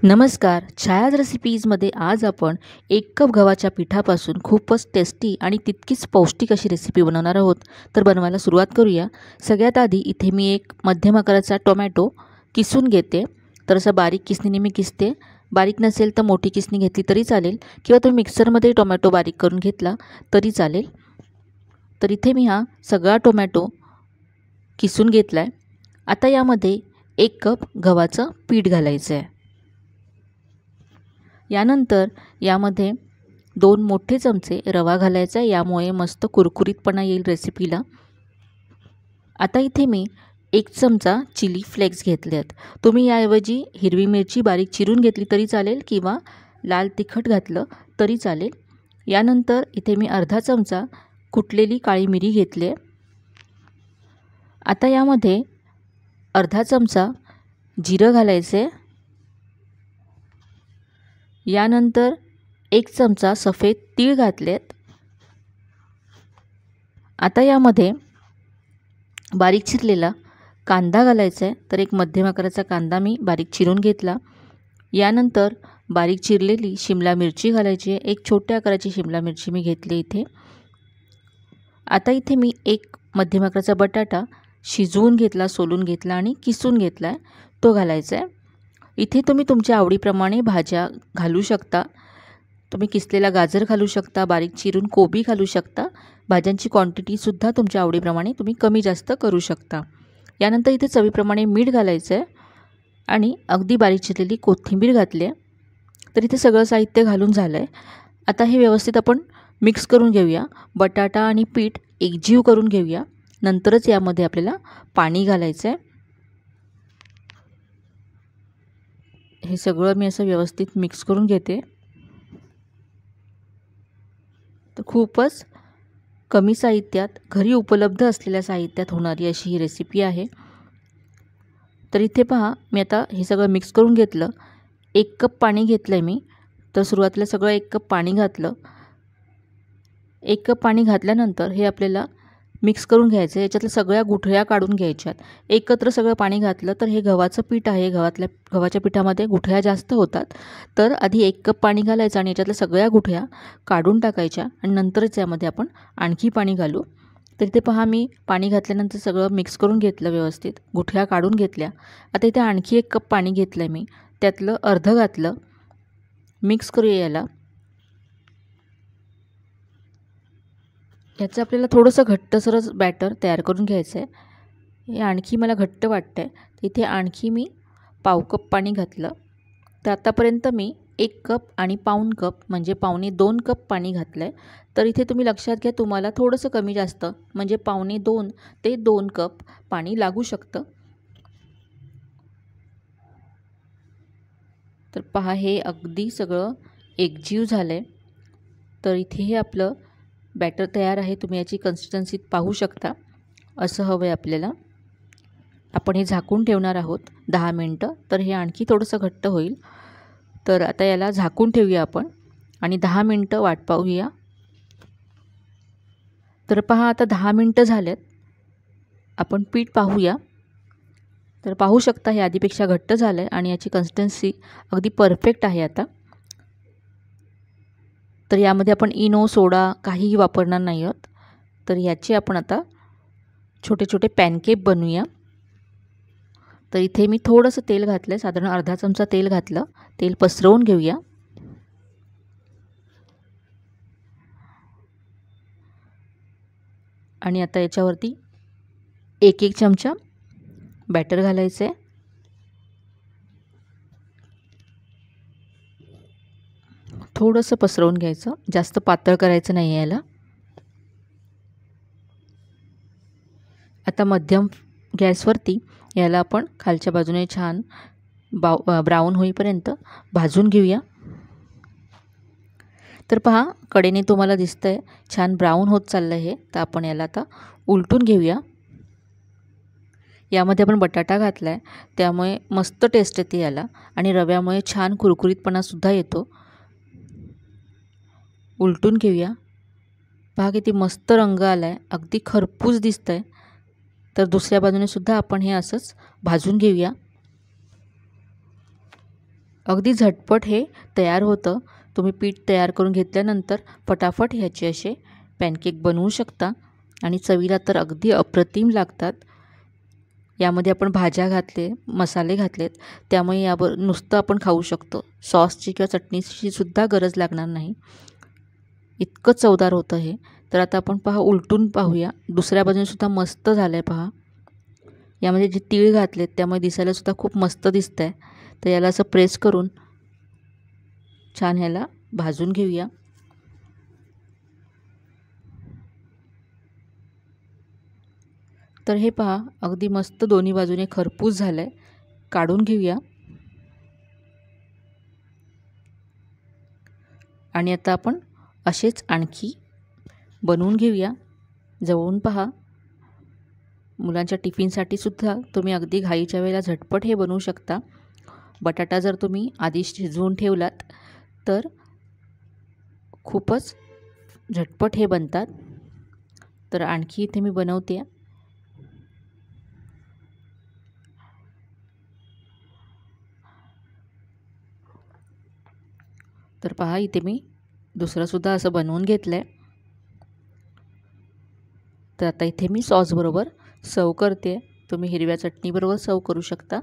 नमस्कार. छायाज रेसिपीजमध्ये आज आपण 1 कप गव्हाच्या पिठापासून खूपच टेस्टी आणि तितकीच पौष्टिक अशी रेसिपी बनवणार आहोत. तर बनवायला सुरुवात करूया. सगळ्यात आधी इथे मी एक मध्यम आकाराचा टोमॅटो किसून घेते. तर असं बारीक किसणीने मी किसते. बारीक नसेल तर मोठी किसणी घेतली तरी चालेल किंवा तुम्ही मिक्सरमध्ये टोमॅटो बारीक करून घेतला तरी चालेल. तर इथे मी हा सगळा टोमॅटो किसून घेतला आहे. आता यामध्ये 1 कप गव्हाचं पीठ घालायचं आहे. यानंतर यामध्ये 2 मोठे चमचे रवा घालायचा आहे. यामुळे मस्त कुरकुरीतपणा येईल रेसिपीला. आता इथे मी 1 चमचा चिली फ्लेक्स घेतले आहेत. तुम्ही याऐवजी हिरवी मिरची बारीक चिरून घेतली तरी चालेल किंवा लाल तिखट घातलं तरी चालेल. यानंतर इथे मी अर्धा चमचा कुटलेली काळी मिरी घेतली आहे. आता यामध्ये अर्धा चमचा जिरं घालायचे आहे. यानंतर 1 चमचा सफेद तीळ घातलेत. आता यामध्ये बारीक चिरलेला कांदा घालायचा आहे. तर एक मध्यम आकाराचा कांदा मी बारीक चिरून घेतला. यानंतर बारीक चिरलेली शिमला मिरची घालायची आहे. एक छोट्या आकाराची शिमला मिरची मी घेतली इथे. आता इथे मी एक मध्यम आकाराचा बटाटा शिजवून घेतला, सोलून घेतला आणि किसून घेतला आहे, तो घालायचा आहे. इथे तुम्ही तुमच्या आवडीप्रमाणे भाज्या घालू शकता. तुम्ही किसलेला गाजर घालू शकता, बारीक चिरून कोबी घालू शकता. भाज्यांची क्वांटिटीसुद्धा तुमच्या आवडीप्रमाणे तुम्ही कमी जास्त करू शकता. यानंतर इथे चवीप्रमाणे मीठ घालायचं आहे आणि अगदी बारीक चिरलेली कोथिंबीर घातली आहे. तर इथे सगळं साहित्य घालून झालं आहे. आता हे व्यवस्थित आपण मिक्स करून घेऊया. बटाटा आणि पीठ एकजीव करून घेऊया. नंतरच यामध्ये आपल्याला पाणी घालायचं आहे. हे सगळं मी असं व्यवस्थित मिक्स करून घेते. तर खूपच कमी साहित्यात, घरी उपलब्ध असलेल्या साहित्यात होणारी अशी ही रेसिपी आहे. तर इथे पहा, मी आता हे सगळं मिक्स करून घेतलं. 1 कप पाणी घेतलं आहे मी. तर सुरुवातीला सगळं 1 कप पाणी घातलं. 1 कप पाणी घातल्यानंतर हे आपल्याला मिक्स करून घ्यायचं. याच्यातल्या सगळ्या गुठळ्या काढून घ्यायच्यात. एकत्र सगळं पाणी घातलं तर हे गव्हाचं पीठ आहे. गव्हाच्या पिठामध्ये गुठळ्या जास्त होतात. तर आधी 1 कप पाणी घालायचं आणि याच्यातल्या सगळ्या गुठळ्या काढून टाकायच्या आणि नंतरच यामध्ये आपण आणखी पाणी घालू. तर इथे पहा, मी पाणी घातल्यानंतर सगळं मिक्स करून घेतलं व्यवस्थित, गुठळ्या काढून घेतल्या. आता इथे आणखी 1 कप पाणी घेतलं आहे मी. त्यातलं अर्धं घातलं. मिक्स करूया याला. याचं आपल्याला थोडंसं घट्टसरच बॅटर तयार करून घ्यायचं आहे. हे आणखी मला घट्ट वाटतं आहे. इथे आणखी मी पाव कप पाणी घातलं. तर आतापर्यंत मी 1 कप आणि पाऊण कप म्हणजे पावणे 2 कप पाणी घातलं आहे. तर इथे तुम्ही लक्षात घ्या, तुम्हाला थोडंसं कमी जास्त म्हणजे पावणे 2 ते 2 कप पाणी लागू शकतं. तर पहा, हे अगदी सगळं एकजीव झालं आहे. तर इथे हे आपलं बॅटर तयार आहे. तुम्ही याची कन्सिस्टन्सी पाहू शकता. असं हवं आहे आपल्याला. आपण हे झाकून ठेवणार आहोत 10 मिनटं. तर हे आणखी थोडंसं घट्ट होईल. तर आता याला झाकून ठेवूया आपण आणि 10 मिनटं वाट पाहूया. तर पहा, आता 10 मिनटं झालेत. आपण पीठ पाहूया. तर पाहू शकता, हे आधीपेक्षा घट्ट झालं आहे आणि याची कन्सिस्टन्सी अगदी परफेक्ट आहे आता. तर यामध्ये आपण इनो, सोडा काहीही वापरणार नाही आहोत. तर याचे आपण आता छोटे छोटे पॅनकेक बनवूया. तर इथे मी थोडंसं तेल घातलं आहे, साधारण अर्धा चमचा तेल घातलं. तेल पसरवून घेऊया. आणि आता याच्यावरती 1-1 चमचा बॅटर घालायचं आहे. थोडंसं पसरवून घ्यायचं, जास्त पातळ करायचं नाही आहे याला. आता मध्यम गॅसवरती याला आपण खालच्या बाजूने छान ब्राऊन होईपर्यंत भाजून घेऊया. तर पहा, कडेने तुम्हाला दिसतंय छान ब्राऊन होत चाललं आहे. तर आपण याला आता उलटून घेऊया. यामध्ये आपण बटाटा घातला आहे, त्यामुळे मस्त टेस्ट येते याला आणि रव्यामुळे छान कुरकुरीतपणासुद्धा येतो. उलटून घेऊया. पहा, किती मस्त रंग आला आहे, अगदी खरपूस दिसतं आहे. तर दुसऱ्या बाजूने सुद्धा आपण हे असंच भाजून घेऊया. अगदी झटपट हे तयार होतं. तुम्ही पीठ तयार करून घेतल्यानंतर फटाफट ह्याचे असे पॅनकेक बनवू शकता आणि चवीला तर अगदी अप्रतिम लागतात. यामध्ये आपण भाज्या घातले, मसाले घातलेत, त्यामुळे यावर नुसतं आपण खाऊ शकतो. सॉसची किंवा चटणीची सुद्धा गरज लागणार नाही. इतकं चवदार होतं हे. तर आता आपण पहा उलटून पाहूया. दुसऱ्या बाजूने सुद्धा मस्त झालं आहे पहा. यामध्ये जे तीळ घातलेत त्यामुळे दिसायला सुद्धा खूप मस्त दिसतं आहे. तर याला असं प्रेस करून छान ह्याला भाजून घेऊया. तर हे पहा अगदी मस्त दोन्ही बाजूने खरपूस झालं आहे. काढून घेऊया. आणि आता आपण असेच आणखी बनवून घेऊया. जवळून पहा. मुलांच्या टिफिनसाठी सुद्धा तुम्ही अगदी घाईच्या वेळेला झटपट हे बनवू शकता. बटाटा जर तुम्ही आधी शिजवून ठेवलात तर खूपच झटपट हे बनतात. तर आणखी इथे मी बनवते. तर पहा इथे मी दुसरंसुद्धा असं बनवून घेतलं आहे. तर आता इथे मी सॉसबरोबर सर्व करते. तुम्ही हिरव्या चटणीबरोबर सर्व करू शकता.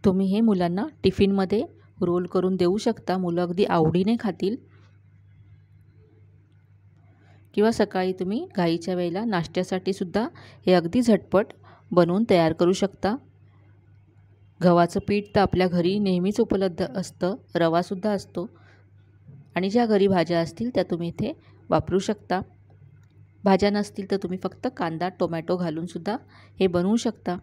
तुम्ही हे मुलांना टिफिनमध्ये रोल करून देऊ शकता. मुलं अगदी आवडीने खातील. किंवा सकाळी तुम्ही घाईच्या वेळेला नाश्त्यासाठी सुद्धा हे अगदी झटपट बनवून तयार करू शकता. गव्हाचं पीठ तर आपल्या घरी नेहमीच उपलब्ध असतं. रवासुद्धा असतो आणि ज्या घरी भाज्या असतील त्या तुम्ही इथे वापरू शकता. भाज्या नसतील तर तुम्ही फक्त कांदा टोमॅटो घालूनसुद्धा हे बनवू शकता.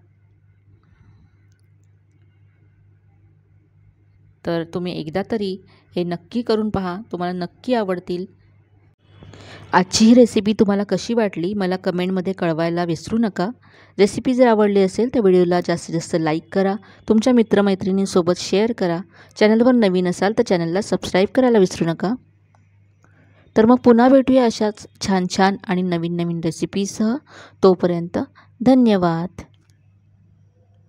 तर तुम्ही एकदा तरी हे नक्की करून पहा. तुम्हाला नक्की आवडतील. आजची ही रेसिपी तुम्हाला कशी वाटली मला कमेंटमध्ये कळवायला विसरू नका. रेसिपी जर आवडली असेल तर व्हिडिओला जास्तीत जास्त लाईक करा. तुमच्या मित्रमैत्रिणींसोबत शेअर करा. चॅनलवर नवीन असाल तर चॅनलला सबस्क्राईब करायला विसरू नका. तर मग पुन्हा भेटूया अशाच छान छान आणि नवीन नवीन रेसिपीसह. तोपर्यंत धन्यवाद.